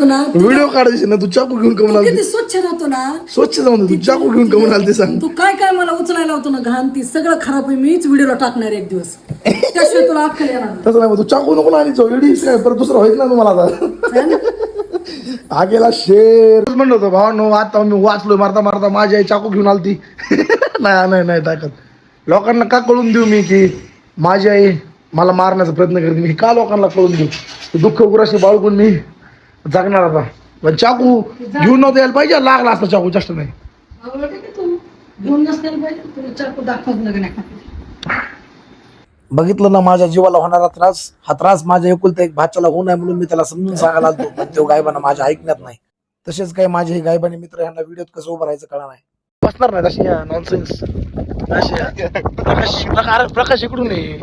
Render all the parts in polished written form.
राहतो ना व्हिडिओ काढायचे ना, तू चाकू घेऊन कमून आलती? किती स्वच्छ राहतो ना. स्वच्छ जाऊन तू चाकू घेऊन कमून आलती सांग. तू काय काय मला उचलायला होतो ना घाण, ती सगळं खराब होईल. मीच व्हिडिओला टाकणार एक दिवस, त्याशिवाय तुला अक्कल येणार नाही. तसं नाही, तू चाकू नको आणि चोळी काय परत दुसरं व्हायचं ना तुम्हाला है ना? आता गेला शेर म्हणलं होतं भावानो, आता मी वाचलोय मारता मारता माझी आई चाकू घेऊन आलती. नाही नाही नाही टाकत. लोकांना का कळून देऊ मी की माझी आई मला मारण्याचा प्रयत्न करते, मी का लोकांना कळून देऊ? दुःख गुराशी बाळगून मी जगणार आता. पण चाकू घेऊन नव्हतं यायला पाहिजे, लागला असता चाकू, जास्त नाही. आवडलं का तू घेऊन नसताना पाहिजे तुला चाकू दाखवत लग्न. बघितलं ना माझ्या जीवाला होणारा त्रास, हा त्रास माझ्या एकुलता एक भाच्याला होऊ नये म्हणून मी त्याला समजून सांगायला आलतो, पण तो गायबाना माझ्या ऐकण्यात नाही. तसेच काही माझे हे गायबाने मित्र यांना व्हिडिओत कसं उभं राहायचं कळा नाही. बसणार नाही तशी नॉनसेन्स प्रकाश इकडून ये.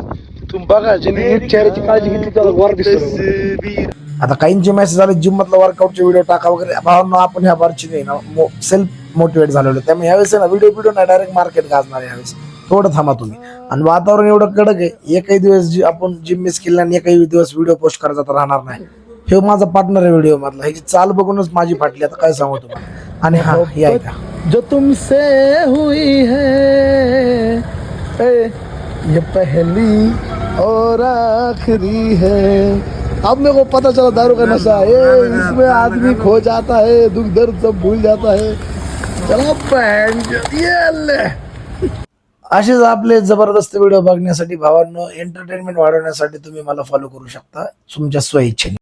तुम्ही बघा ज्यांनी चेहऱ्याची काळजी घेतली त्याला वर दिसतो. आता काहींचे मेसेज आले जिम मधला वर्कआउटचे व्हिडिओ टाका वगैरे. भावांनो, आपण ह्या बारची नाही ना सेल्फ मोटिवेट झालेलो, त्यामुळे यावेळेस ना व्हिडिओ नाही डायरेक्ट मार्केट गाजणार यावेळेस. थोडं थांबा तुम्ही. आणि वातावरण एवढं कडक आहे, एकही दिवस आपण जिम मिस केली आणि एकही दिवस व्हिडिओ पोस्ट करायचा तर राहणार नाही. हे माझा पार्टनर आहे व्हिडिओ मधला, ह्याची चाल बघूनच माझी फाटली. आता काय सांगू तुम्हाला. आणि हा हे ऐका, जो तुमसे हुई है ये पहली और आखिरी है. अब मेरे को पता चला दारू का नशा है, इसमें आदमी खो जाता है, दुख दर्द सब भूल जाता है. चलो असेच आपले जबरदस्त व्हिडिओ बघण्यासाठी भावांनो, एंटरटेनमेंट वाढवण्यासाठी तुम्ही मला फॉलो करू शकता तुमच्या स्वइच्छेने.